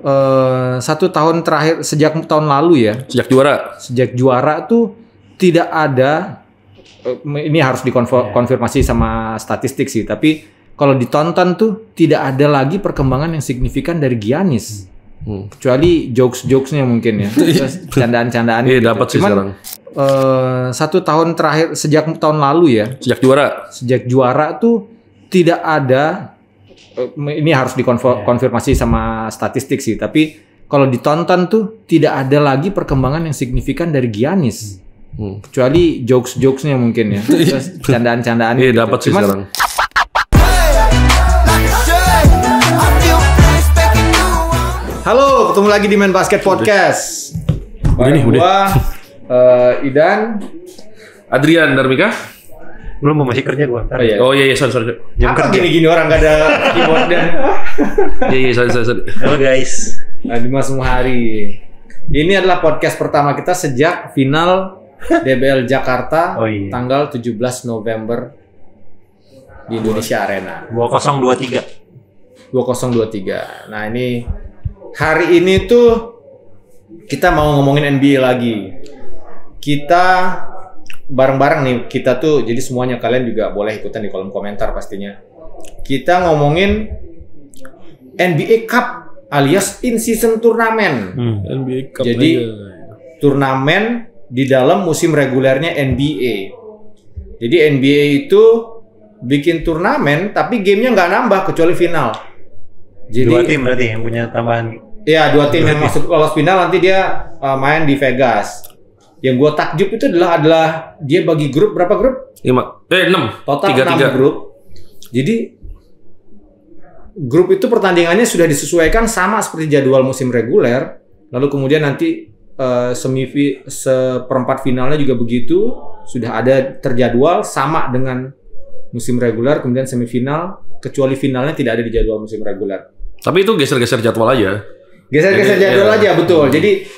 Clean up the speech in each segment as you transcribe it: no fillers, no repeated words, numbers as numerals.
1 tahun terakhir sejak tahun lalu ya. Sejak juara tuh tidak ada. Ini harus dikonfirmasi sama statistik sih. Tapi kalau ditonton tuh tidak ada lagi perkembangan yang signifikan dari Giannis. Kecuali jokes-jokesnya mungkin ya. Terus candaan-candaan. Iya, dapat sih sekarang. 1 tahun terakhir sejak tahun lalu ya. Sejak juara tuh tidak ada. Ini harus dikonfirmasi sama statistik sih. Tapi kalau ditonton tuh tidak ada lagi perkembangan yang signifikan dari Giannis. Kecuali jokes-jokesnya mungkin ya. Terus candaan-candaan. Iya, dapat sih sekarang. Halo, ketemu lagi di Main Basket Podcast. Bareng gua, Idan, Adrian Darmika. Belum masih kerja gua. Oh iya, sorry. Jam kerja gini-gini orang gak ada keyboard dan. Iya, sorry. Halo guys. Dimas Muhari. Ini adalah podcast pertama kita sejak final DBL Jakarta tanggal 17 November di Indonesia Arena. 2023. Nah, ini hari ini tuh kita mau ngomongin NBA lagi. Kita bareng-bareng nih, kita tuh jadi semuanya kalian juga boleh ikutan di kolom komentar pastinya. Kita ngomongin NBA Cup alias in-season turnamen. NBA Cup. Jadi turnamen di dalam musim regulernya NBA. Jadi NBA itu bikin turnamen tapi gamenya nggak nambah kecuali final. Jadi 2 tim berarti yang punya tambahan. Iya, 2 tim yang masuk lolos final nanti dia main di Vegas. Yang gue takjub itu adalah dia bagi grup berapa grup? 6. Total 6 grup. Jadi grup itu pertandingannya sudah disesuaikan sama seperti jadwal musim reguler. Lalu kemudian nanti seperempat finalnya juga begitu, sudah ada terjadwal sama dengan musim reguler. Kemudian semifinal, kecuali finalnya tidak ada di jadwal musim reguler. Tapi itu geser-geser jadwal aja. Geser-geser jadwal aja, betul. Jadi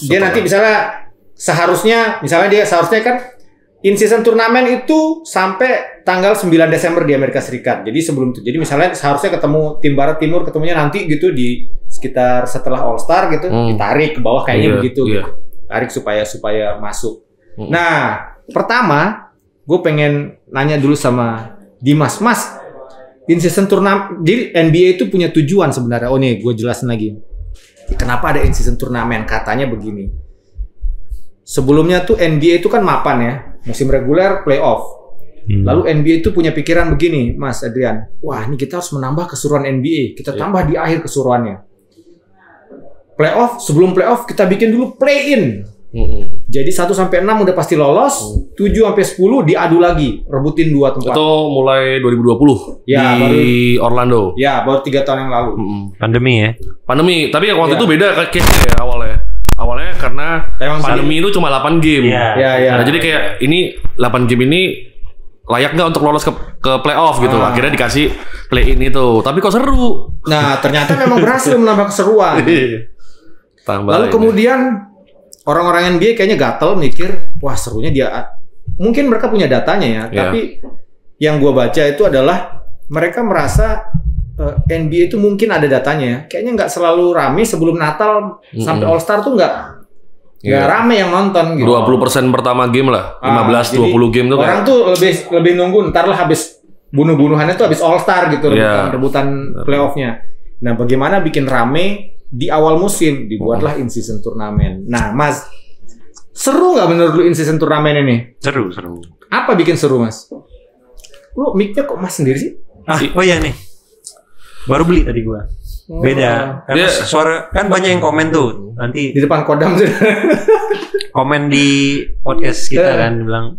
dia nanti misalnya dia seharusnya kan in season turnamen itu sampai tanggal 9 Desember di Amerika Serikat. Jadi sebelum itu. Jadi misalnya seharusnya ketemu tim barat timur ketemunya nanti gitu di sekitar setelah All Star gitu, ditarik ke bawah kayaknya begitu. Gitu. Tarik supaya masuk. Nah, pertama gue pengen nanya dulu sama Dimas. Mas, in season turnamen di NBA itu punya tujuan sebenarnya. Oh nih, gue jelasin lagi. Kenapa ada in season turnamen? Katanya begini. Sebelumnya tuh NBA itu kan mapan ya, musim reguler, playoff. Lalu NBA itu punya pikiran begini, Mas Adrian. Wah, ini kita harus menambah keseruan NBA. Kita tambah di akhir keseruannya. Playoff, sebelum playoff kita bikin dulu play-in. Jadi 1 sampai 6 udah pasti lolos, 7 sampai 10 diadu lagi, rebutin 2 tempat. Itu mulai 2020 ya, di Orlando. Ya, baru 3 tahun yang lalu. Pandemi ya. Tapi waktu itu beda case-nya ya awalnya karena pandemi itu cuma 8 game. Iya. Nah, jadi kayak ini 8 game ini layak nggak untuk lolos ke playoff gitu. Akhirnya dikasih play-in itu. Tapi kok seru. Nah, ternyata memang berhasil menambah keseruan. Lalu kemudian orang-orang NBA kayaknya gatel mikir, wah serunya dia. Mungkin mereka punya datanya ya. Tapi yang gue baca itu adalah mereka merasa NBA itu mungkin ada datanya. Kayaknya nggak selalu rame sebelum Natal sampai All Star tuh nggak rame yang nonton gitu. 20% pertama game lah, 15-20 game tuh. Orang tuh lebih nunggu ntar lah habis bunuh-bunuhannya tuh habis All Star gitu, rebutan playoffnya. Nah, bagaimana bikin rame di awal musim, dibuatlah in season turnamen. Nah, Mas, seru nggak menurut lu in season turnamen ini? Seru. Apa bikin seru, Mas? Lu mic-nya kok Mas sendiri sih? Oh iya nih. Baru beli tadi gua. Beda. Karena suara kan banyak yang komen tuh. Nanti di depan kodam tuh. Komen di podcast kita kan bilang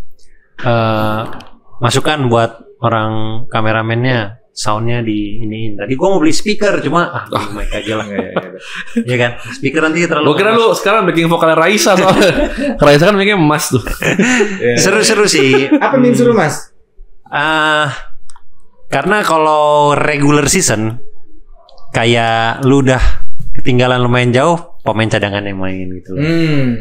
masukan buat orang kameramennya, soundnya di iniin. Tadi gua mau beli speaker cuma mic aja lah. Iya kan? Speaker nanti terlalu. Gua kira lu sekarang backing vokalnya Raisa soalnya. Raisa kan mic-nya emas tuh. Seru sih. Apa yang seru, Mas? Karena kalau regular season kayak lu udah ketinggalan lumayan jauh, pemain cadangan yang main gitu.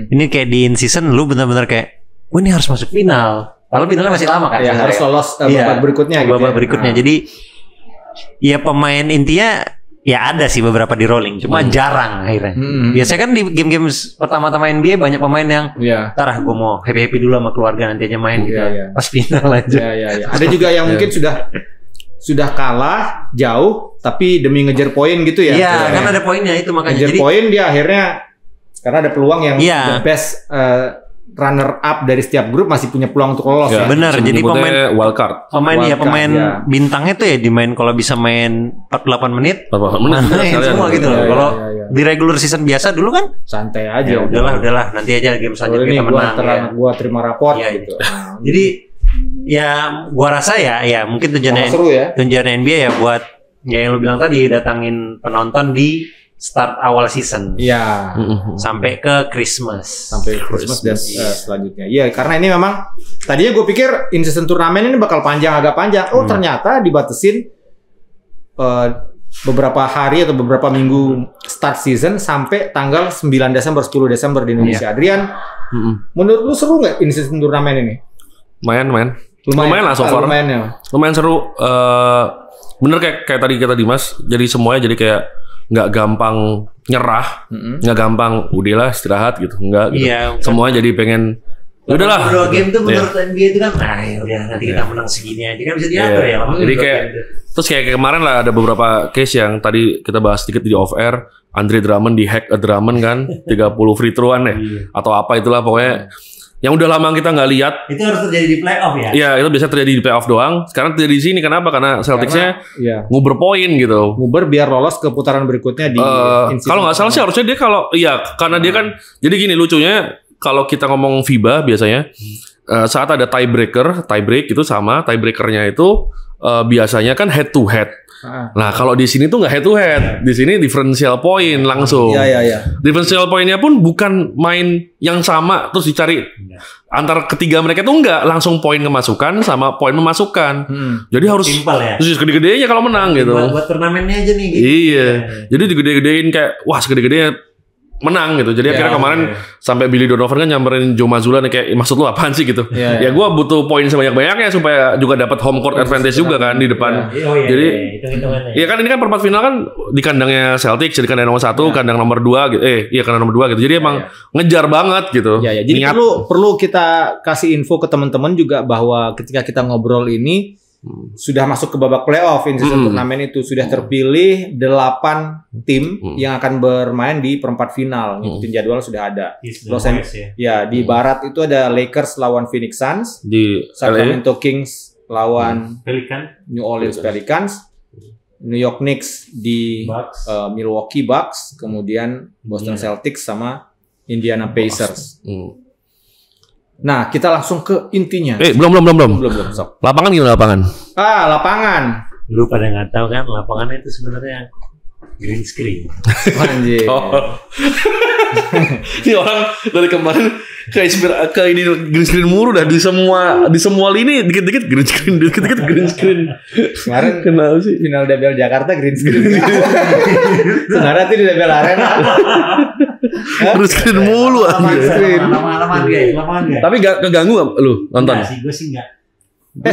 Ini kayak di in season lu benar-benar kayak, ini harus masuk final. Kalau finalnya masih lama kan? Ya, harus lolos babak berikutnya. Babak berikutnya. Jadi ya pemain intinya Ya ada sih beberapa di rolling, cuma jarang akhirnya. Biasanya kan di game-game pertama-tama NBA banyak pemain yang ntar gue mau happy-happy dulu sama keluarga nanti aja main gitu. Pas final aja. Ada juga yang mungkin sudah kalah jauh tapi demi ngejar poin gitu ya. Iya, kan ada poinnya itu makanya. Ngejar poin dia akhirnya karena ada peluang yang the best runner up dari setiap grup masih punya peluang untuk lolos ya. Benar, jadi pemain wildcard. Pemain bintangnya tuh ya dimain kalau bisa main 48 menit. 48 menit main semua gitu loh. Kalau di regular season biasa dulu kan santai aja. Udahlah, nanti aja game selanjutnya kita menang. Gua terima rapor gitu. Jadi ya gua rasa ya mungkin tujuannya NBA ya buat ya yang lu bilang tadi datangin penonton di start awal season. Iya. Sampai ke Christmas. Dan selanjutnya. Iya, karena ini memang tadinya gue pikir in season turnamen ini bakal agak panjang. Oh, ternyata dibatasin beberapa hari atau beberapa minggu start season sampai tanggal 9 Desember, 10 Desember di Indonesia. Adrian, menurut lu seru nggak in season turnamen ini? Lumayan lah so far. Lumayan seru. Bener kayak tadi kata Dimas. Jadi semuanya jadi kayak nggak gampang nyerah, nggak gampang udahlah istirahat gitu, nggak gitu. Semua jadi pengen udahlah. Dua game tuh menurut NBA itu kan, udah nanti kita menang segini aja kan bisa diatur ya. Jadi kayak terus kayak kemarin lah ada beberapa case yang tadi kita bahas sedikit di off air, Andre Drummond di hack Drummond kan, 30 free throw-an atau apa itulah pokoknya. Yang udah lama kita nggak lihat. Itu harus terjadi di playoff ya? Iya, itu biasa terjadi di playoff doang. Sekarang terjadi di sini. Kenapa? Karena Celtics-nya nguber poin gitu. Nguber biar lolos ke putaran berikutnya di kalau nggak salah sih harusnya dia karena dia kan jadi gini lucunya kalau kita ngomong FIBA biasanya saat ada tiebreak itu sama tiebreakernya itu biasanya kan head to head. Nah kalau di sini tuh nggak head to head, di sini differential point langsung. Differential pointnya pun bukan main yang sama terus dicari antar ketiga mereka tuh nggak langsung poin kemasukan sama poin memasukkan. Jadi harus terus gede-gedenya kalau menang gitu. Buat turnamennya aja nih. Gitu. Iya, jadi digede-gedein kayak wah segede-gedenya menang gitu. Jadi akhirnya kemarin sampai Billy Donovan kan nyamperin Joe Mazzulla nih kayak maksud lu apaan sih gitu. Ya gue butuh poin sebanyak-banyaknya supaya juga dapat home court advantage juga kan di depan. Jadi ya kan ini kan perempat final kan di kandangnya Celtics, di kandang nomor 1, kandang nomor 2 gitu. Kandang nomor 2 gitu. Jadi emang ngejar banget gitu. Jadi perlu kita kasih info ke teman-teman juga bahwa ketika kita ngobrol ini sudah masuk ke babak playoff in season turnamen itu sudah terpilih 8 tim yang akan bermain di perempat final. Ngikutin jadwal sudah ada. Di barat itu ada Lakers lawan Phoenix Suns, di Sacramento Kings lawan New Orleans Pelicans, New York Knicks di Milwaukee Bucks, kemudian Boston Celtics sama Indiana Pacers. Nah, kita langsung ke intinya. Belum. Sok. Lapangan gimana lapangan? Lapangan. Lu pada nggak tahu kan lapangannya itu sebenarnya green screen. Anjir. Ini orang dari kemarin ke ini green screen mulu dah di semua lini dikit-dikit green screen. Kemarin kenapa sih final DBL Jakarta green screen. Sebenarnya itu di DBL Arena. Green screen mulu anjir. Lapangan guys. Tapi gak keganggu gak lu nonton? Enggak sih, gue sih enggak.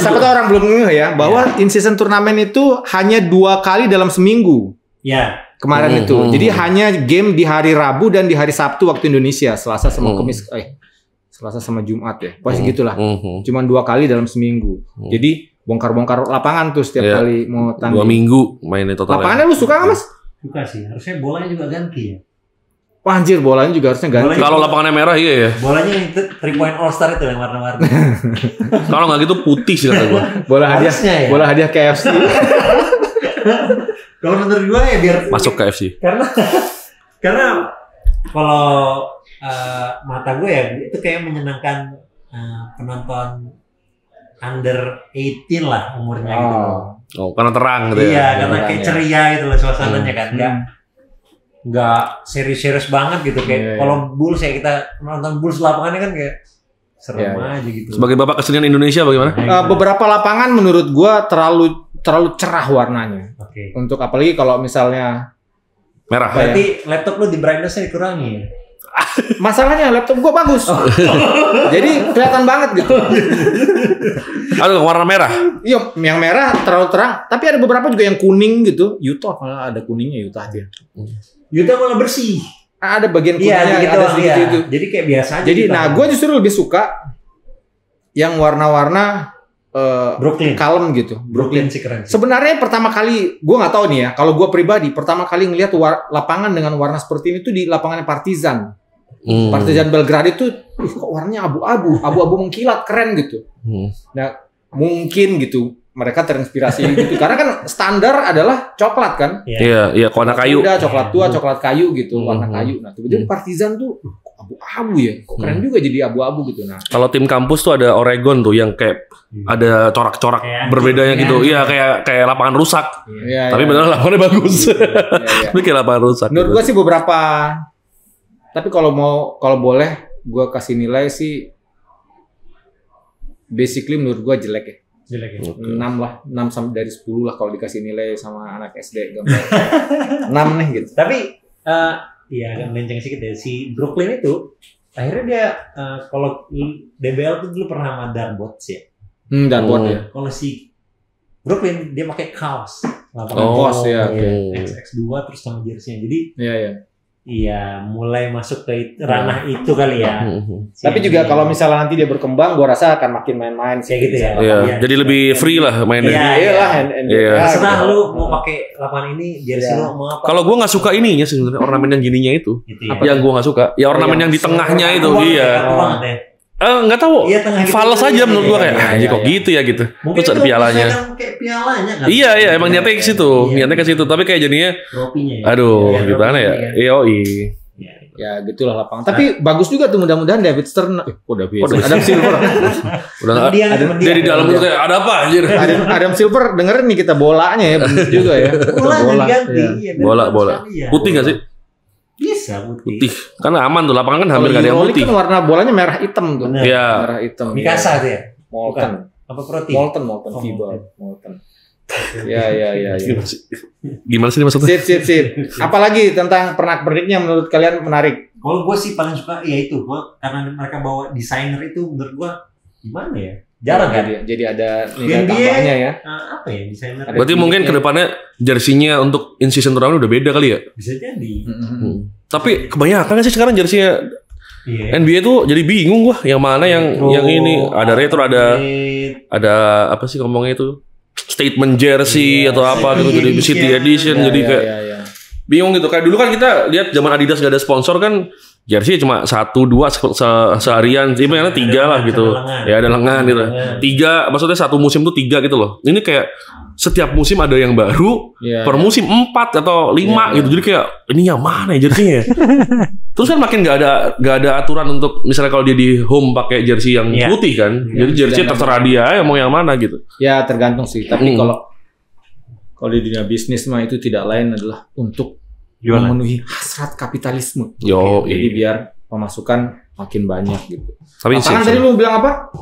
Siapa tuh orang belum ngeh ya bahwa in season turnamen itu hanya 2 kali dalam seminggu. Kemarin itu. Jadi hanya game di hari Rabu dan di hari Sabtu waktu Indonesia, Selasa sama Kamis. Selasa sama Jumat ya. Pasti gitulah. Cuman 2 kali dalam seminggu. Jadi bongkar-bongkar lapangan tuh setiap kali mau tanding. 2 minggu mainnya total. Lapangannya lu suka nggak Mas? Suka sih. Harusnya bolanya juga ganti ya. Wah anjir, bolanya juga harusnya ganti. Kalau lapangannya merah iya ya. Bolanya yang 3 point all star itu yang warna-warni. Kalau nggak gitu putih sih kata gue. Bola hadiah KFC. Kalau menurut gue ya biar masuk KFC. Karena kalau mata gue ya itu kayak menyenangkan penonton under 18 lah umurnya gitu. Karena terang gitu ya. Iya, karena kayak ceria gitu loh suasananya kan. Nggak serius-serius banget gitu kayak kalau Bulls ya kita nonton Bulls lapangannya kan kayak serem aja gitu. Sebagai bapak kesenian Indonesia bagaimana? Beberapa lapangan menurut gua terlalu cerah warnanya. Untuk apalagi kalau misalnya merah. Berarti laptop lu di brightness-nya dikurangi ya? Masalahnya laptop gue bagus. Jadi kelihatan banget gitu. Aduh, warna merah. Iya, yang merah terlalu terang. Tapi ada beberapa juga yang kuning gitu. Utah malah ada kuningnya Utah dia. Utah malah bersih. Ada bagian kuningnya, gitu, ada sedikit itu. Jadi kayak biasa aja. Jadi, nah gue justru lebih suka yang warna-warna Brooklyn, kalem gitu. Brooklyn sih keren. Sebenarnya pertama kali, gue nggak tahu nih ya. Kalau gue pribadi, pertama kali ngelihat lapangan dengan warna seperti ini tuh di lapangannya Partizan. Partizan Belgrade itu, kok warnanya abu-abu mengkilat, keren gitu. Nah, mungkin gitu mereka terinspirasi gitu. Karena kan standar adalah coklat kan. Iya, warna kayu. Udah coklat tua, coklat kayu gitu, warna kayu. Nah, tiba-tiba Partizan tuh abu-abu ya. Kok keren juga jadi abu-abu gitu. Nah, kalau tim kampus tuh ada Oregon tuh yang kayak ada corak-corak berbedanya gitu. Iya, kayak lapangan rusak. ya, Tapi benar lapangannya bagus. Tapi kayak lapangan rusak. Menurut gue sih beberapa. Tapi kalau boleh gue kasih nilai sih basically menurut gue jelek ya. Jelek ya. 6 lah, 6 sampai dari 10 lah kalau dikasih nilai sama anak SD gambar. 6 nih gitu. Tapi ya agak melenceng sedikit ya. Si Brooklyn itu akhirnya dia kalau DBL tuh dulu pernah sama Dartbots ya. Dartbots ya. Kalau si Brooklyn dia pakai kaos. Kaos ya. XX2 terus sama jersey-nya. Jadi Iya, mulai masuk ke ranah itu kali ya. Tapi juga kalau misalnya nanti dia berkembang, gua rasa akan makin main-main kayak gitu ya. Iya, jadi lebih free lah mainnya. Iya lah, Terserah lu mau pakai lapangan ini, jersey lu mau apa. Kalau gua nggak suka ininya sebenarnya ornamen yang gininya itu. Gitu ya. Yang gua nggak suka, ya ornamen yang di tengahnya itu. Iya. Nggak tahu. Fals aja menurut gua kayak, kok gitu ya gitu. Terus ada pialanya. Kayak pialanya kan. Iya, emang niatnya ke situ. Niatnya ke situ, tapi kayak jadinya aduh, gimana ya? Yoi. Ya gitulah lapangan. Tapi bagus juga tuh, mudah-mudahan David Stern. Adam Silver. Udah dia di dalam itu kayak ada apa anjir. Adam Silver dengerin nih kita bolanya ya, bener juga ya. Bola. Putih nggak sih? Bisa putih. Karena aman tuh, lapangan kan hampir nggak ada yang putih. Kan warna bolanya merah hitam tuh. Iya. Merah hitam. Mikasa tuh ya. Molten. Apa protein? Molten FIBA. Molten. Ya. Gimana sih maksudnya? Sip. Apalagi tentang pernak-perniknya menurut kalian menarik? Kalau gue sih paling suka ya itu, karena mereka bawa desainer itu menurut gue gimana ya? Jarang kan? Jadi ada nilai tambahnya ya. Apa ya desainer? Berarti mungkin kedepannya jersinya untuk in season turnamen udah beda kali ya? Bisa jadi. Tapi kebanyakan kan sih sekarang jersinya NBA tuh jadi bingung gua yang mana yang ini ada retro ada apa sih ngomongnya itu statement jersey atau apa gitu jadi city edition jadi kayak bingung gitu. Kayak dulu kan kita lihat zaman Adidas gak ada sponsor kan jersey cuma 1-2 seharian, sih yang 3 lah gitu. Ya ada lengan gitu. 3 maksudnya satu musim tuh 3 gitu loh. Ini kayak setiap musim ada yang baru, per musim 4 atau 5 gitu. Jadi kayak ini yang mana ya jersey-nya? Terus kan makin gak ada aturan untuk misalnya kalau dia di home pakai jersey yang putih kan. Jadi jersey terserah dia mau yang mana gitu. Ya tergantung sih. Tapi kalau di dunia bisnis mah itu tidak lain adalah untuk memenuhi hasrat kapitalisme. Jadi biar pemasukan makin banyak gitu. Tapi tadi lu bilang apa?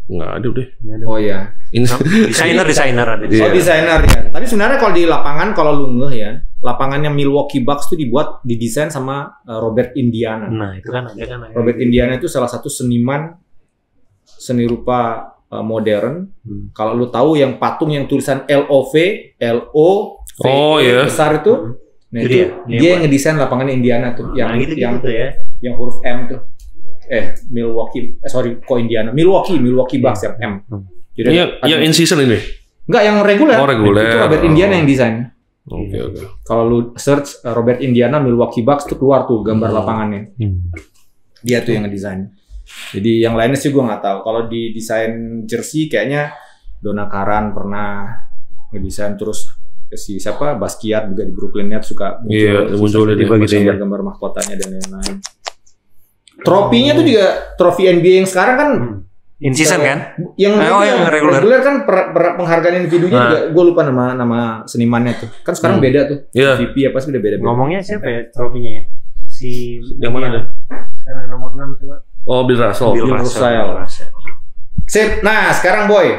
Nggak ada deh. Oh ya. Desainer ada. Desainer ya. Tapi sebenarnya kalau di lapangan kalau lu ngeh ya, lapangannya Milwaukee Bucks tuh didesain sama Robert Indiana. Nah, itu kan ada kan. Robert Indiana itu salah satu seniman seni rupa modern. Kalau lu tahu yang patung yang tulisan LOV besar itu, nah itu dia yang ngedesain lapangan Indiana tuh, yang yang huruf M tuh. Milwaukee Bucks yang M. Jadi yang in season ini? Enggak, yang reguler. Oh, reguler. Itu Robert Indiana yang desain. Oke. Kalau lu search Robert Indiana Milwaukee Bucks tuh keluar tuh gambar lapangannya. Dia tuh yang ngedesain. Jadi yang lainnya sih gue nggak tahu. Kalau di desain jersey kayaknya Donna Karan pernah ngedesain, terus si siapa Basquiat juga di Brooklyn Nets suka muncul di gambar mahkotanya dan lain-lain. Trofinya tuh juga trofi NBA yang sekarang kan in season kan? Yang reguler kan penghargaan individunya juga gue lupa nama senimannya tuh. Kan sekarang beda tuh. MVP apa sih udah beda-beda. Ngomongnya siapa ya trofinya ya? Si yang mana ada? Sekarang nomor 6 coba. Oh, Bill Russell. Sip. Nah, sekarang Boy.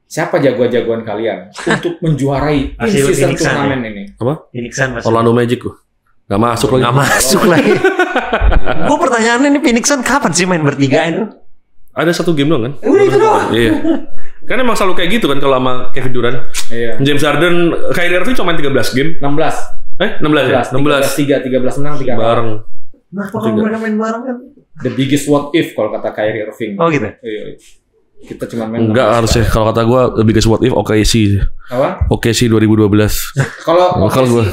Siapa jagoan-jagoan kalian untuk menjuarai in-season turnamen ini? Apa? Phoenixan. Orlando Magic tuh. Gak masuk lagi. Nggak masuk lagi. Gue pertanyaannya ini Phoenix Suns kapan sih main bertiga itu? Ada satu game doang kan? Udah itu doang. Iya. Kan emang selalu kayak gitu kan kalau sama Kevin Durant. Iya. James Harden, Kyrie Irving cuma main 13 game. 16. 16 ya? 16. 13 menang 3 Bareng. Nah, kalau mereka main bareng kan? The biggest what if kalau kata Kyrie Irving. Oh gitu. Iya. Kita cuma main. Enggak harusnya. Kalau kata gue lebih ke what if OKC. Apa? OKC 2012. Kalau gue.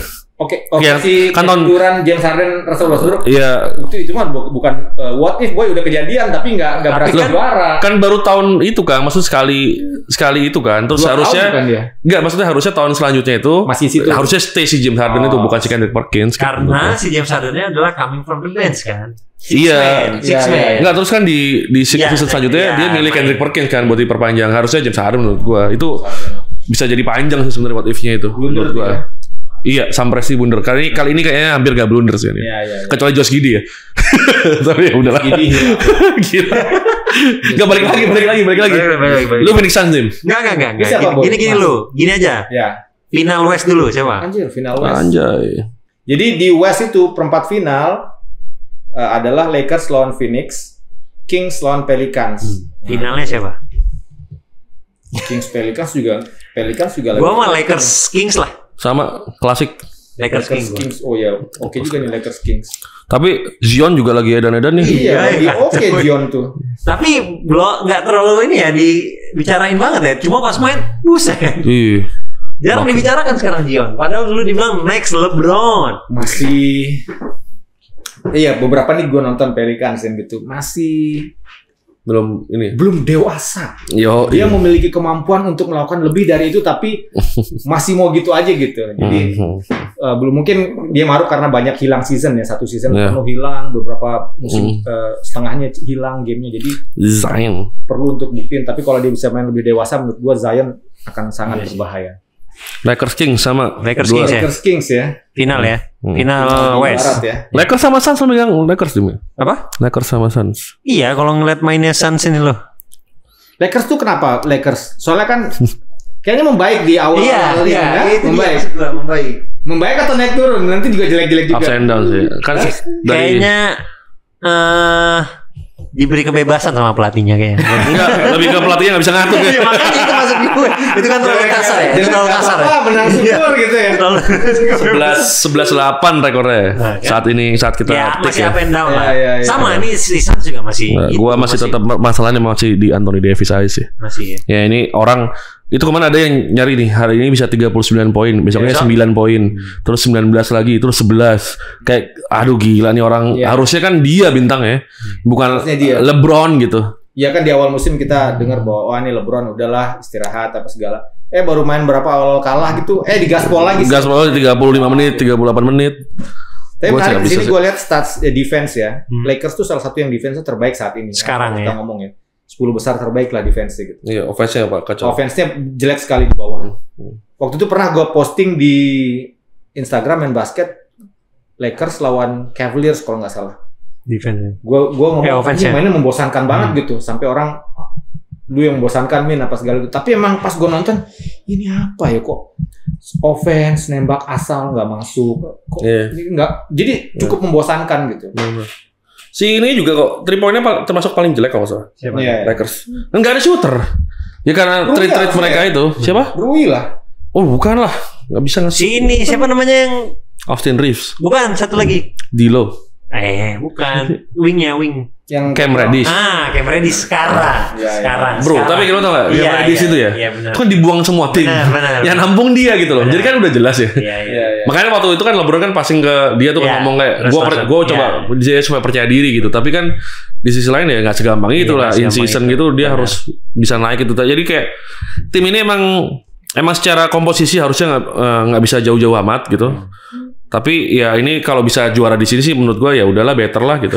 Oke, Iya, si kan Kevin Durant, James Harden, Russell Westbrook. Iya. Itu mah bukan what if boy udah kejadian tapi nggak berhasil juara. Kan baru tahun itu kan, maksud sekali itu kan. Terus 2 harusnya tahun kan dia? enggak, maksudnya harusnya tahun selanjutnya itu Masih situ. harusnya stay si James Harden itu bukan si Kendrick Perkins. Karena si James Harden-nya adalah coming from the bench kan. Iya. Six man. Enggak, terus kan di Iya, season selanjutnya iya, dia milih main. Kendrick Perkins kan buat diperpanjang. Harusnya James Harden menurut gua itu bisa jadi panjang sih sebenarnya what if-nya itu menurut gua. Iya, sampai si blunder. Kali ini kayaknya hampir gak blunder sih ini. Iya. Kecuali Josh Giddey ya. Tapi ya udahlah. Gila. Gak balik lagi. Lu Phoenix Suns, Jim? Enggak. Siapa, Boy? Gini lu. Gini aja. Ya. Final West dulu siapa? Anjir, final West. Anjay. Jadi di West itu perempat final adalah Lakers lawan Phoenix, Kings lawan Pelicans. Finalnya siapa? Kings Pelicans juga Gua mah Lakers Kings lah. Sama klasik. Lakers Kings. Kings. Oh ya, oke juga nih Lakers Kings. Tapi Zion juga lagi edan-edan nih. Iya, lagi iya. oke Zion tuh. Tapi belum nggak terlalu ini ya dibicarain banget ya. Cuma pas main, buset. Iya. Jarang dibicarakan sekarang Zion. Padahal dulu dibilang next LeBron. Masih iya, beberapa nih gue nonton Pelicans yang gitu. Masih Belum ini. belum dewasa. Yo, Dia memiliki kemampuan untuk melakukan lebih dari itu tapi masih mau gitu aja gitu. Jadi belum mungkin dia maruk karena banyak hilang season ya. Satu season penuh hilang, beberapa musim setengahnya hilang gamenya. Jadi Zion. perlu untuk buktiin. Tapi kalau dia bisa main lebih dewasa, menurut gua Zion akan sangat berbahaya. Lakers Kings sama Lakers Kings ya. Lakers Kings ya. Final ya. Final Di West. barat ya. Lakers sama Suns lo megang Lakers juga. Apa? Lakers sama Suns. Iya, kalau ngeliat mainnya Suns ini loh. Lakers tuh kenapa Lakers? Soalnya kan kayaknya membaik di awal ya. itu Membaik. dia, membaik. Membaik atau naik turun? Nanti juga jelek-jelek juga. Ups and down sih. Kan dari Kayaknya diberi kebebasan sama pelatihnya kayaknya. enggak, lebih ke pelatihnya enggak bisa ngatur ya. Iya, makanya itu masuk di gue. Itu kan terlalu kasar ya. Itu terlalu kasar ya. Menang syukur gitu ya. 11-8 rekornya saat kita Ya take masih ya. up and down lah. Iya. Sama ini si Suns juga masih. Nah, gua masih tetap masalahnya masih di Anthony Davis aja sih. masih ya. Ya ini orang itu kemana ada yang nyari nih hari ini bisa 39 poin, besoknya 9 poin, terus 19 lagi, terus 11. Kayak aduh gila nih orang. Harusnya kan dia bintang ya. Bukan Harusnya dia. LeBron gitu. Ya kan di awal musim kita dengar bahwa ini LeBron udahlah istirahat apa segala. Baru main berapa awal kalah gitu. Digaspol lagi. Gaspol 35 menit, 38 menit. Tapi Gua sih menarik nggak di sini bisa gue lihat stats defense ya. Lakers tuh salah satu yang defense-nya terbaik saat ini. Sekarang kita ya. ngomong ya. 10 besar terbaik lah defense gitu. Iya, offense-nya apa? Kacau. Offense-nya jelek sekali di bawah. Waktu itu pernah gue posting di Instagram main basket Lakers lawan Cavaliers kalau nggak salah. Defense. Gue ngomong offense-nya. mainnya membosankan banget gitu sampai orang lu yang membosankan Min apa segala gitu. Tapi emang pas gue nonton ini apa ya kok offense nembak asal nggak masuk kok ini nggak jadi cukup membosankan gitu. Si ini juga kok 3 poinnya termasuk paling jelek kalau nggak salah. Siapa? Lakers. Enggak ada shooter. Ya karena Rui trade mereka itu. Siapa? Rui lah. Oh, bukan lah. Enggak bisa ngasih. Si ini siapa namanya yang Austin Reeves. bukan satu lagi. D'Lo. Bukan. Wing. Yang Cam Reddish. Cam Reddish sekarang. Iya. Sekarang. Bro, tapi kalau tau gak? Iya, Cam Reddish iya, itu ya. iya, benar. Itu kan dibuang semua tim. Benar. Yang nampung dia gitu loh. Benar. Jadi kan udah jelas ya. Iya. Makanya waktu itu kan LeBron kan passing ke dia tuh Iya. ngomong kayak Terus gue coba dia supaya percaya diri gitu. Tapi kan di sisi lain ya nggak segampang itu lah. nggak In segampang season itu. gitu dia Benar. harus bisa naik gitu. Jadi kayak tim ini emang secara komposisi harusnya nggak bisa jauh-jauh amat gitu. Tapi ya ini kalau bisa juara di sini sih menurut gue ya udahlah better lah gitu.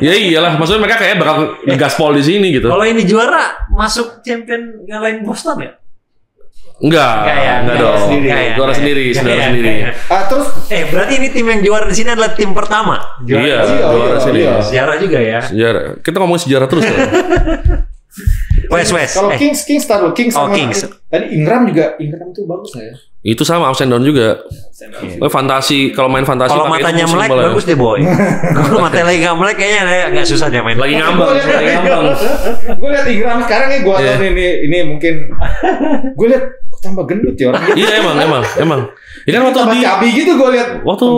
Ya iyalah, maksudnya mereka kayak bakal gaspol di sini gitu. Kalau ini juara masuk champion ngalahin Boston ya? Enggak dong. Juara sendiri. Terus Berarti ini tim yang juara di sini adalah tim pertama. Iya, juara sini. Sejarah juga ya. Sejarah. Kita ngomongin sejarah terus kan. West. Kalau Kings start dulu. Kings sama Kings. tadi Ingram tuh bagus nggak ya? Itu sama ups and down juga. Fantasi kalau main fantasi. Kalau pakai matanya itu melek simpel ya. bagus deh boy. Kalau matanya lagi nggak melek kayaknya agak susah dia main. Lagi ngambang. Gue liat Ingram sekarang nih, gue tahu ini mungkin gue liat tambah gendut ya orang. Iya emang. Ya kan waktu tambah cabi gitu gue liat. Waktu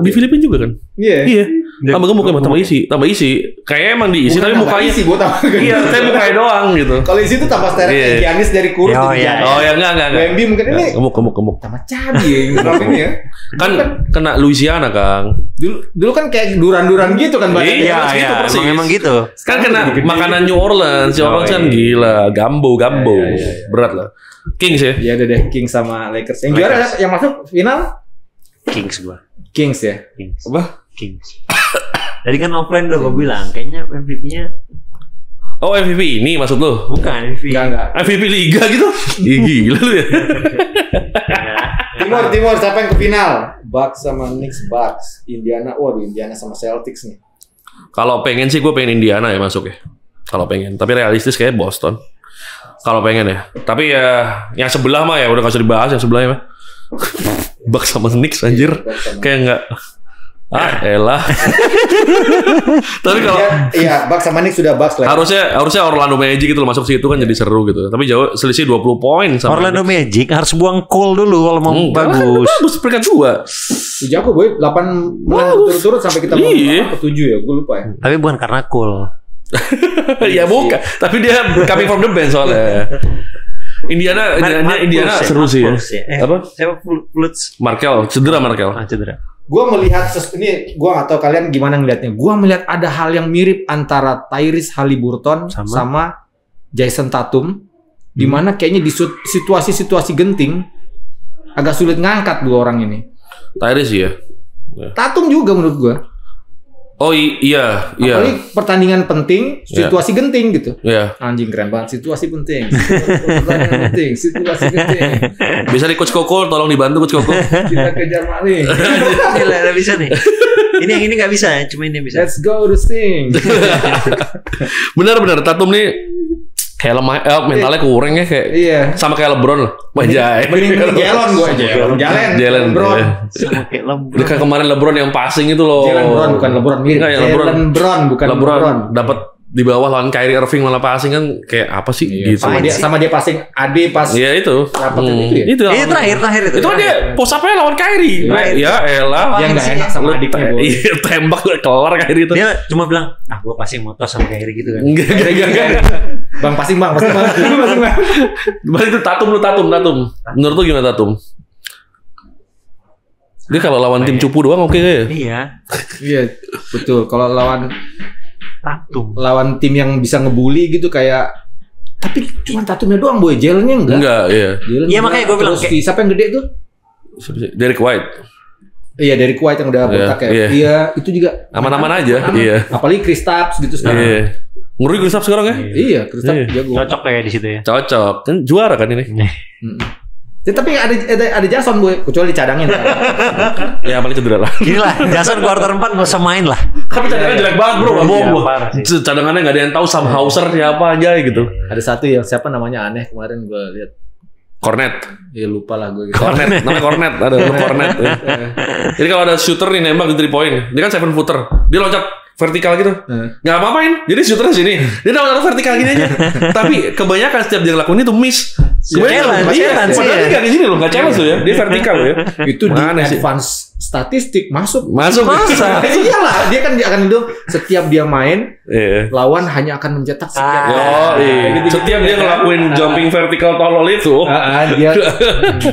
di Filipina juga kan. Iya. Tambah gemuk emang, tambah isi. Kayaknya emang diisi tapi mukanya isi buat tambah gendut. Iya, tapi mukanya doang gitu. Kalau isi itu tambah steril. Iya. Giannis dari kurus Oh, jadi iya. Giannis. Oh ya enggak. Wemby mungkin ini Gemuk. tambah cabi ya Ingram ini ya. Kan kena Louisiana, Kang. Dulu kan kayak duran-duran gitu kan badannya. Iya, Iya, persis. emang gitu. Kan kena makanan New Orleans. New Orleans kan gila, gambo. Berat lah. Kings ya. Ya udah deh, Kings sama Lakers. Yang juara yang masuk final Kings gua. Kings ya. Kings. Apa? Kings. Tadi kan offline udah gue bilang, kayaknya MVP-nya Oh, MVP ini maksud lu? bukan MVP. Enggak. MVP Liga gitu? Ih, gila lu ya. Timur siapa yang ke final? Bucks sama Knicks. Indiana sama Celtics nih. Kalau pengen sih gue pengen Indiana ya masuk ya. Kalau pengen, tapi realistis kayak Boston. Kalau pengen ya. Tapi ya yang sebelah mah ya udah gak usah dibahas yang sebelahnya mah. Bucks sama Knicks anjir. Kayak enggak. Elah. Tapi kalau iya, Bucks sama Knicks sudah Bucks lah. harusnya Orlando Magic itu masuk situ kan jadi seru gitu. Tapi jauh selisih 20 poin sama Orlando Magic harus buang Cole dulu kalau mau bagus. bagus. Bagus peringkat 2. Jago boy, 8 menang berturut-turut sampai kita mau Iya. ke 7 ya, gue lupa ya. Tapi bukan karena Cole. Ya bukan, tapi dia coming from the bench soalnya. Indiana seru sih ya. Apa? Siapa Fultz? Markel, cedera. Cedera. Gue melihat ini, gue nggak tahu kalian gimana ngelihatnya. Gue melihat ada hal yang mirip antara Tyrese Haliburton sama Jason Tatum, di mana kayaknya di situasi-situasi genting agak sulit ngangkat dua orang ini. Tyrese ya. Tatum juga menurut gue. Oh iya. Apalagi pertandingan penting, situasi genting gitu. Iya. Anjing keren banget, situasi penting. Situasi genting. Bisa di Coach Koko, tolong dibantu Coach Koko. Kita kejar maling. Gila, bisa nih. Ini yang ini nggak bisa ya, cuma ini yang bisa. Let's go to sing. Benar Tatum nih kayak lemah, mentalnya kurang ya kayak. Iya. Sama kayak LeBron lah. Wajah. Mending Jalen gue aja. Jalen. LeBron. Sama kayak LeBron. Dia kayak kemarin LeBron yang passing itu loh. Jalen Brown bukan LeBron mirip. Enggak, yang Jalen Brown bukan LeBron. Dapat di bawah lawan Kyrie Irving malah passing kan kayak apa sih gitu. Sama dia passing AD pas Iya itu. rapat itu ya. Itu terakhir itu. Itu kan dia post up-nya lawan Kyrie. Ya elah. Dia enggak enak sama adiknya. Iya tembak udah kelar Kyrie itu. Dia cuma bilang, gue pasti motos sama Kyrie gitu kan. Enggak. Bang passing bang. Balik itu Tatum. Menurut lu gimana Tatum? Dia kalau lawan tim cupu doang oke ya? Iya, betul. Kalau lawan Tatum. Lawan tim yang bisa ngebully gitu kayak, tapi cuma Tatumnya doang boy, Jalennya enggak. Iya. Iya makanya gue bilang kayak siapa yang gede tuh? Derek White. Iya, Derek White yang udah botak ya. Iya, itu juga aman-aman aja. Iya. Apalagi Kristaps gitu sekarang. Iya. Ngeri Kristaps sekarang ya? Iya, Kristaps jago. Cocok kayak di situ ya. Cocok. Kan juara kan ini. Ya, tapi ada Jason boy, kecuali dicadangin. Ya paling cedera lah. Gini lah, Jason quarter 4 nggak usah main lah. Tapi cadangannya jelek banget bro, nggak bohong gua. Cadangannya nggak ada yang tahu Sam Hauser siapa aja gitu. Ada satu yang siapa namanya aneh kemarin gue lihat. Cornet. Ya lupa lah gue. Cornet, namanya Cornet, ada Cornet. Ya. Jadi kalau ada shooter nih nembak di 3 point, dia kan 7 footer, dia loncat vertikal gitu, nggak apa-apain. Jadi shooternya sini, dia loncat vertikal gini aja. Tapi kebanyakan setiap dia ngelakuin itu miss. Challenge. Padahal dia nggak gini loh, nggak challenge loh ya, dia vertikal loh ya. Itu di advance statistik masuk. Masa? Iyalah, dia kan akan itu setiap dia main, lawan hanya akan mencetak sekian. Setiap dia ngelakuin jumping vertikal tolol itu, dia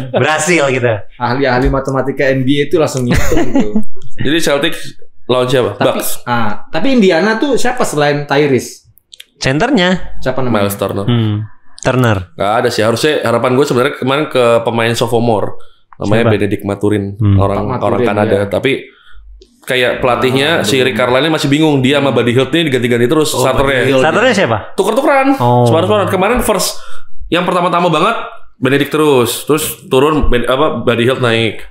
berhasil gitu. Ahli-ahli matematika NBA itu langsung ngitung tuh. Jadi Celtics lawan siapa? Bucks. Tapi Indiana tuh siapa selain Tyrese? Centernya siapa namanya? Miles Turner. Turner. Gak ada sih. Harusnya harapan gue sebenarnya kemarin ke pemain sophomore namanya Benedict Maturin, orang Kanada. Ya. Tapi kayak pelatihnya si Rick Carlisle masih bingung, dia sama Buddy Hield nih diganti-ganti terus starternya. Starternya siapa? Tuker-tukeran. Separuh-separuh. Kemarin first yang pertama-tama banget Benedict terus turun Buddy Hield naik.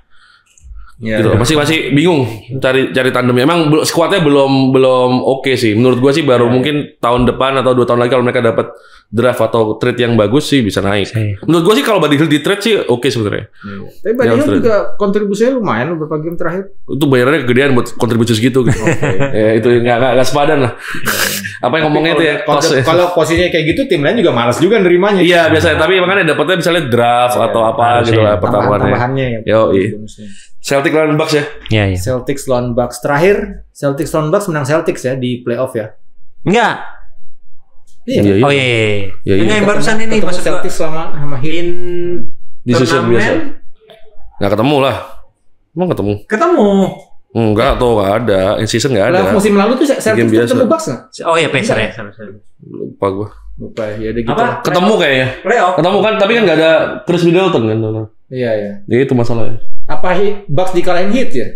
Ya, gitu. Masih bingung cari tandemnya. Emang skuadnya belum oke sih. Menurut gua sih baru mungkin tahun depan atau 2 tahun lagi kalau mereka dapat draft atau trade yang bagus sih bisa naik. Menurut gua sih kalau Buddy Hield di trade sih oke sebenarnya. Tapi Buddy Hield juga kontribusinya lumayan beberapa game terakhir. Itu bayarannya kegedean buat kontribusi segitu gitu. Ya itu enggak sepadan lah. Apa yang ngomongnya itu ya? Kalau posisinya kayak gitu tim lain juga malas juga nerimanya. Iya, biasanya tapi makanya dapatnya misalnya draft atau apa gitu lah pertambahannya. Yo, Celtic lawan Bucks ya? Iya. Celtics lawan Bucks terakhir. Celtics lawan Bucks menang Celtics ya di playoff ya. Enggak. Iya. Oh iya. Iya. Yang barusan ini maksud Celtics sama Heat di season biasa. Nggak ketemu lah. Emang ketemu? Enggak tuh, nggak ada. In season nggak ada. Playoff musim lalu tuh Celtics ketemu Bucks nggak? Oh iya, Pacer ya. Lupa gua. Lupa ya, ada gitu. Apa? Ketemu kayaknya. Playoff. Ketemu kan, tapi kan nggak ada Chris Middleton kan. Iya. Jadi itu masalahnya. Apa Bucks dikalahin Heat ya?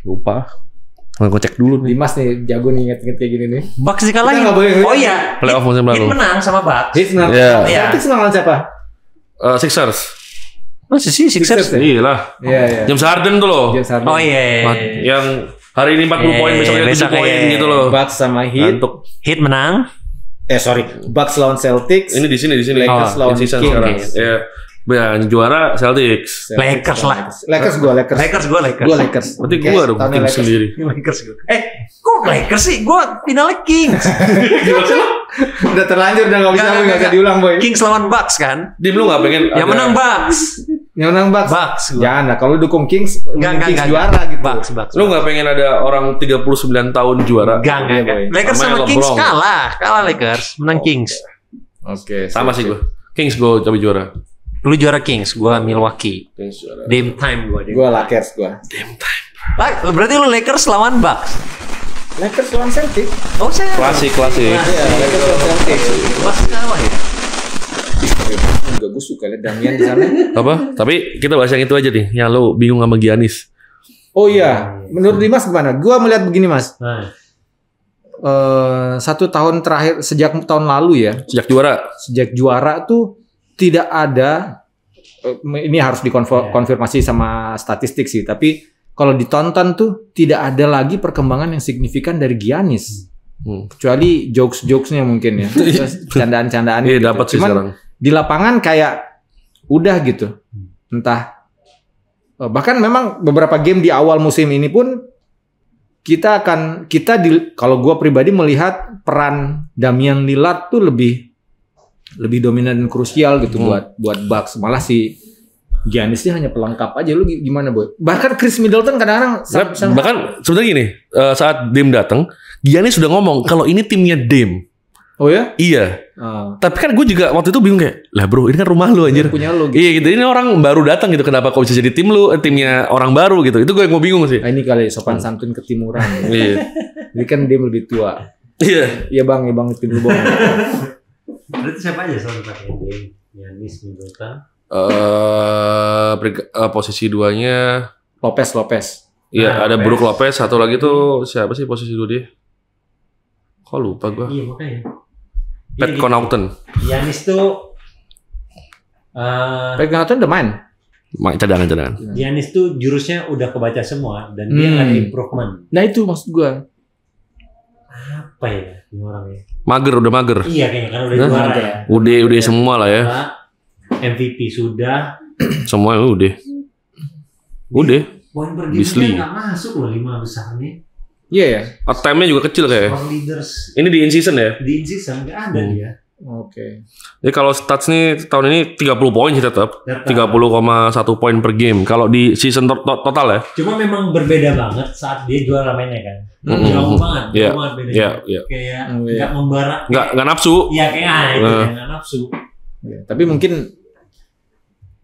Lupa. Gue cek dulu nih. Dimas nih jago nih inget-inget kayak gini nih. Bucks dikalahin. Kita nggak boleh ngeliat. Oh iya. Playoff musim lalu. Heat menang sama Bucks. Heat menang. Iya. Celtics menang lawan siapa? Sixers. Masih sih Sixers. ya? Iya lah. Iya. James Harden tuh loh. James Harden. Oh iya. Yang hari ini 40 poin, besoknya 7 poin gitu loh. Bucks sama Heat. Ngantuk. Heat menang. Bucks lawan Celtics. Ini di sini. Lakers lawan season Kings. sekarang. Ya. Yang juara Celtics. Lakers lah. Lakers gue Lakers. Gue Lakers. Berarti gue dong tim sendiri. Lakers gue. Kok Lakers sih? Gue finalnya Kings. Udah terlanjur udah nggak bisa diulang boy. Kings lawan Bucks kan? Dim lu nggak pengen Yang menang Bucks. Yang menang Bucks. Gua. Jangan lah kalau dukung Kings, Kings juara gitu. Bucks. Lu nggak pengen ada orang 39 tahun juara? Enggak. Lakers sama Kings kalah Lakers, menang Kings. Oke. Sama sih gue. Kings gue tapi juara. Lu juara Kings, gua Milwaukee. Kings juara. Dame time gua. Gua Lakers gua. Dame time. Berarti lu Lakers lawan Bucks. Lakers lawan Celtics. Oh saya. Klasik. Iya, Lakers lawan Celtics. Bucks kalah ya. Juga gue suka lihat Damian di sana. Apa? Tapi kita bahas yang itu aja nih. Yang lu bingung sama Giannis. Oh iya, menurut Dimas gimana? Gua melihat begini Mas. 1 tahun terakhir sejak tahun lalu ya. Sejak juara tuh tidak ada. Ini harus dikonfirmasi sama statistik sih. Tapi kalau ditonton tuh tidak ada lagi perkembangan yang signifikan dari Giannis. Kecuali jokes-jokesnya mungkin ya. Terus candaan-candaan Iya gitu. dapat sih Cuman sekarang. di lapangan kayak udah gitu. Entah bahkan memang beberapa game di awal musim ini pun kalau gue pribadi melihat peran Damian Lillard tuh lebih dominan dan krusial gitu buat Bucks. Malah si Giannis ini hanya pelengkap aja. Lu gimana boy? Bahkan Chris Middleton kadang-kadang bahkan sebenarnya gini, saat Dame datang, Giannis sudah ngomong kalau ini timnya Dame. Oh ya? Iya. Tapi kan gue juga waktu itu bingung kayak, lah bro ini kan rumah lu anjir. Punya lu. Gitu. Iya gitu, ini orang baru datang gitu, kenapa kok bisa jadi timnya orang baru gitu. Itu gue yang mau bingung sih. Ini kali sopan santun ketimuran. Iya. Jadi kan Dame lebih tua. Iya. Iya bang, tim lu bang. Berarti siapa aja soal pakai Dame, Giannis, Middleton? Posisi 2-nya Lopez. Iya, ada Brook Lopez, satu lagi tuh siapa sih posisi 2 dia? Kok lupa gue. Iya makanya. Pat Connaughton. Giannis tuh Pat Connaughton udah main. Cadangan. Giannis tuh jurusnya udah kebaca semua dan dia nggak ada improvement. Nah itu maksud gue. Apa ya ini orangnya? Udah mager. Iya kayaknya kan udah juara ya. Udah semua lah ya. MVP sudah. Semua udah. Poin per Beasley. game nggak masuk loh 5 besar nih. Iya ya. Time-nya juga kecil kayak. For leaders Ini di in season ya. di in-season nggak ada dia. Oke. Jadi kalau stats nih tahun ini 30 poin sih tetap. 30,1 poin per game. Kalau di season total ya. Cuma memang berbeda banget saat dia juara mainnya kan. Jauh banget. Iya. Kayak nggak membara. Nggak nafsu. Iya kayak itu nggak nafsu. Ya, tapi mungkin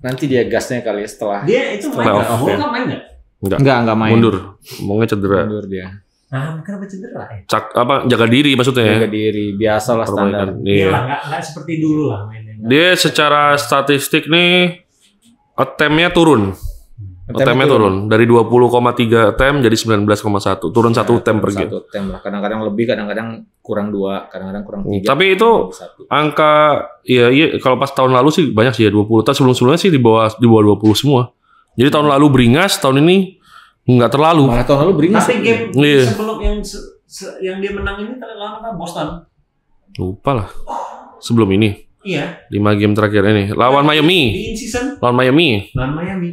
nanti dia gasnya kali ya setelah. Dia itu main nggak? World Cup main nggak? Enggak main. Mundur. Ngomongnya cedera. Mundur dia. Kenapa cedera ya? Jaga diri maksudnya. Jaga diri, biasalah standar. Iya. Nggak seperti dulu lah mainnya. Dia secara statistik nih attempt-nya turun. Attempt-nya turun dari 20,3 attempt jadi 19,1. Turun 1 attempt per game. 1 attempt lah. Kadang-kadang lebih, kadang-kadang kurang 2, kadang-kadang kurang 3. Tapi itu angka iya kalau pas tahun lalu sih banyak sih ya 20. Tapi sebelum-sebelumnya sih di bawah 20 semua. Jadi tahun lalu beringas, tahun ini Nggak terlalu. Malah tahun lalu beringas. Tapi game Iya. sebelum yang dia menang ini terlalu apa? Boston. Lupa lah. Sebelum ini. Iya. 5 game terakhir ini. Lawan Miami. Di in-season Lawan Miami. lawan Miami.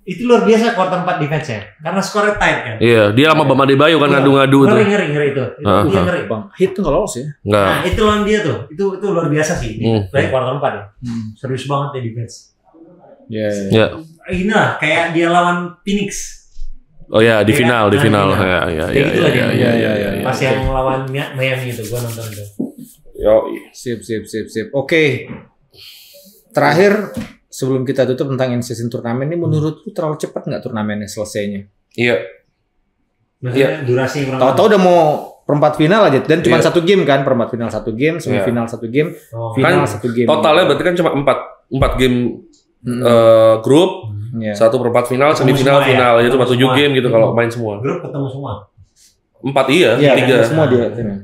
Itu luar biasa quarter 4 defense-nya. Karena skornya tight kan. Iya, dia sama Bam Adebayo kan ngadu-ngadu tuh. Ngeri itu. Iya ngeri. Bang, hit tuh nggak lolos ya? Enggak. Nah, itu lawan dia tuh. Itu luar biasa sih. Dari quarter 4 ya. Serius banget ya defense. Iya. Ya. Inilah kayak dia lawan Phoenix. Oh ya, di final, di final. Final. Ya, Kayak gitu lah dia. Iya. Pas yang lawan Miami itu gua nonton itu. Yo. Sip. Oke. Terakhir sebelum kita tutup tentang in-season turnamen ini, menurutku terlalu cepat nggak turnamennya selesainya? Iya. Maksudnya durasi kurang. Tahu-tahu udah mau perempat final aja dan cuma Iya. satu game kan, perempat final satu game, semifinal satu game, final Kan satu game. Totalnya berarti kan cuma 4 game grup, Iya. 1/4 final, Ketemu semifinal, semua ya? final. Itu cuma Ketemu 7 semua. game gitu kalau main semua. Grup ketemu semua. 4 iya, Iya, 3. semua dia. Ini.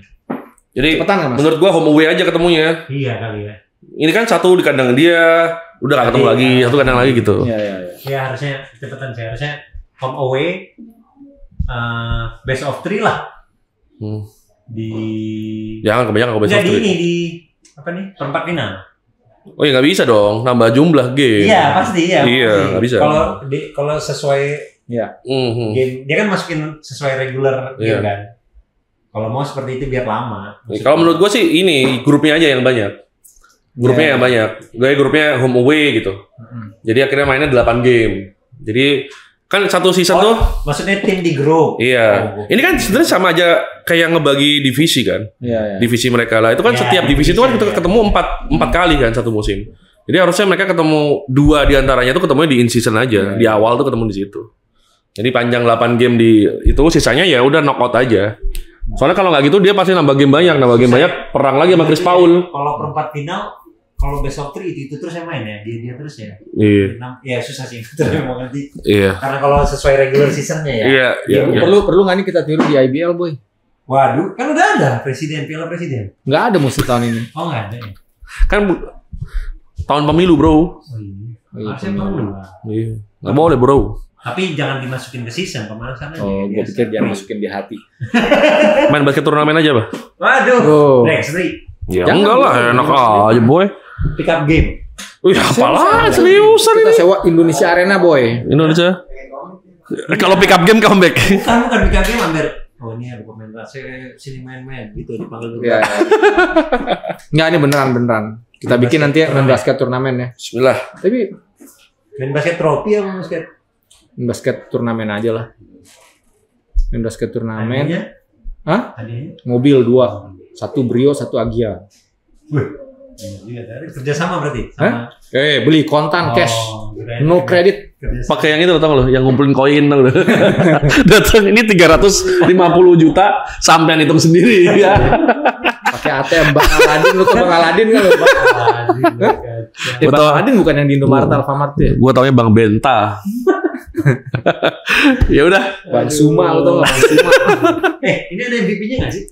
Jadi Cepetan nggak, Mas? menurut gua home away aja ketemunya. Iya kali ya. Ini kan satu di kandang dia, udah gak ketemu lagi, satu kandang lagi gitu. Iya. Ya harusnya cepetan sih. Harusnya home away best of 3 lah. Di Jangan kebanyakan ke best Nggak, of three. di apa nih? Perempat final. Oh ya nggak bisa dong, nambah jumlah game. Iya, pasti ya. Iya, nggak bisa. Kalau sesuai Mhm. game, dia kan masukin sesuai regular Iya. game kan. Kalau mau seperti itu biar lama. Kalau menurut gua sih ini grupnya aja yang banyak. Grupnya yang banyak. Gaya grupnya home away gitu. Jadi akhirnya mainnya 8 game. Jadi kan satu season tuh. Maksudnya tim di grup. Iya. Ini kan sebenarnya sama aja kayak ngebagi divisi kan. Iya. Divisi mereka lah. Itu kan Iya, setiap divisi itu kan kita ketemu 4 kali kan satu musim. Jadi harusnya mereka ketemu 2 diantaranya tuh ketemunya di in season aja. Di awal tuh ketemu di situ. Jadi panjang 8 game di itu, sisanya ya udah knockout aja. Soalnya kalau nggak gitu dia pasti nambah game banyak, perang lagi sama Chris Paul. Kalau perempat final, kalau best of 3 itu terus yang main ya, dia terus ya. Iya. Ya susah sih itu mau nanti. Iya. Karena kalau sesuai regular seasonnya ya. Iya. Perlu nggak nih kita tiru di IBL, boy? Waduh, kan udah ada Piala Presiden. Nggak ada musim tahun ini. Oh nggak ada ya. Kan tahun pemilu, bro. Oh iya. Harusnya perlu. Iya. Nggak boleh, bro. Tapi jangan dimasukin ke season, pemanasan aja. Oh, gue pikir jangan masukin di hati. Main basket turnamen aja, Bah. Waduh, Oh. next 3. Ya Jangan, enggak lah, bro. enak aja, boy. Pick up game. Wih, apalah, seriusan Kita ini. sewa Indonesia Arena, boy. Indonesia. Kalau pick up game comeback. Bukan pick up game hampir. Oh ini ada pemain rase sini main-main gitu dipanggil dulu. Iya. Nggak, ini beneran. Kita bikin nanti main basket turnamen ya. Bismillah. Tapi Main basket trofi apa basket? main basket turnamen aja lah. Main basket turnamen. Hadiahnya? Hah? Hadiahnya? Mobil 2. 1 Brio, 1 Agia. Iya, kerja sama berarti sama. Beli kontan cash. Kirain No credit. kerja sama. Pakai yang itu tau lo, yang ngumpulin koin tau lo. Datang ini 350 juta sampean hitung sendiri ya. Pakai ATM Bang Aladin, lu tau Bang Aladin kan lu? Bang Aladin bukan yang di Indomaret Alfamart ya? Gua taunya Bang Benta. Ya udah. Bang Suma, lu tau nggak Bang Suma? Ini ada MVP-nya nggak sih?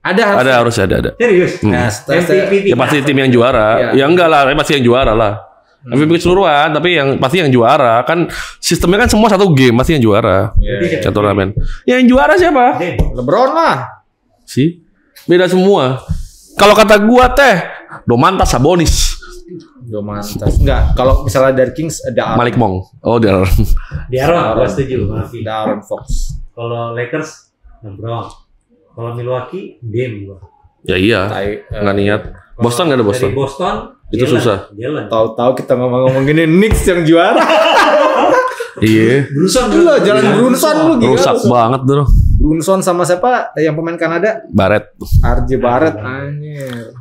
Ada. Harus ada. Serius? Nah, MVP Ya pasti tim yang juara. Iya. Ya enggak lah, pasti yang juara lah. MVP keseluruhan, tapi yang pasti yang juara kan sistemnya kan semua satu game, pasti yang juara. Iya. Satu turnamen. Yang juara siapa? LeBron lah. Sih. Beda semua. Kalau kata gua teh, Domantas Sabonis. Domantas. Enggak, kalau misalnya dari Kings ada Malik Monk. Oh, dia. Di Aaron, gua setuju. Maafi. Aaron Fox. Kalau Lakers, LeBron. Kalau Milwaukee, Dame gua. Ya iya. Nggak niat. Boston nggak ada Boston. Dari Boston, Itu susah. Jalen. Tahu-tahu kita ngomong gini Knicks yang juara. Iya. Brunson Lu jalan Brunson lu gila. Rusak banget tuh. Brunson sama siapa yang pemain Kanada? Barret. RJ Barrett anjir.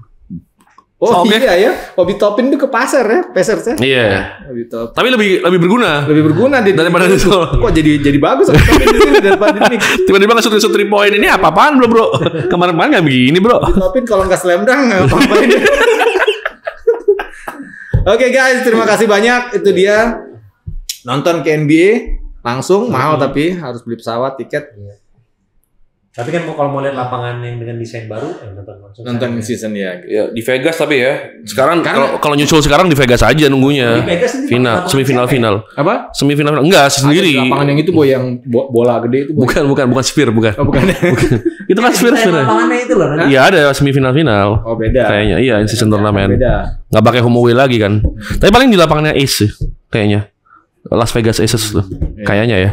Oh Oke. iya ya, Obi Toppin tuh ke pasar ya, Pacers ya. Iya. Obi Toppin. Tapi lebih berguna Lebih berguna daripada itu. Kok jadi bagus Obi Toppin di sini daripada di Knicks. Tiba-tiba nggak shoot 3 point ini apa-apaan bro bro? Kemarin-kemarin nggak begini bro. Obi Toppin kalau nggak slam dunk nggak apa-apain. Oke guys, terima kasih banyak. Itu dia nonton ke NBA langsung mahal tapi harus beli pesawat tiket. Tapi kan kalau mau lihat lapangan yang dengan desain baru, nonton langsung. Nonton season ya. Ya di Vegas tapi ya. Sekarang kalau nyusul sekarang di Vegas aja nunggunya. Di Vegas nanti Final, semifinal. Apa? Semifinal enggak sendiri. Lapangan yang itu boy yang bola gede itu boy. Bukan Sphere, bukan. Oh, bukan. Itu kan Sphere sebenarnya. Lapangannya itu loh. Iya ada semifinal final. Oh beda. Kayaknya iya in season turnamen. Beda. Nggak pakai home away lagi kan. Tapi paling di lapangannya Ace sih, kayaknya. Las Vegas Aces tuh. Kayaknya ya.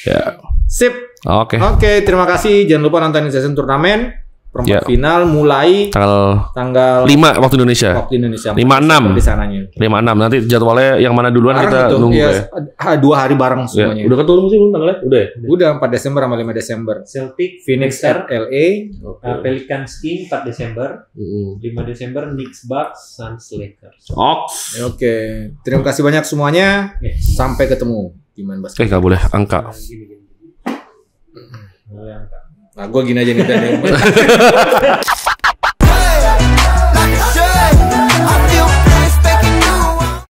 Ya. Sip. Oke. Oke, terima kasih. Jangan lupa nonton season turnamen. Perempat Ya. final mulai tanggal 5 waktu Indonesia. Waktu Indonesia. 5-6. Di sananya. 5-6 nanti jadwalnya yang mana duluan Bareng kita itu, nunggu ya. ya. 2 hari bareng Ya. semuanya. Udah ketemu sih belum tanggalnya? Udah ya? Udah 4 Desember sama 5 Desember. Celtic, Phoenix Leicester, at LA. Pelicans King 4 Desember, 5 Desember Knicks Bucks, Suns Lakers. Oke. Terima kasih banyak semuanya. Ya. Sampai ketemu di Main Basket. Nggak boleh angka. Gini. Nah, gue gini aja nih.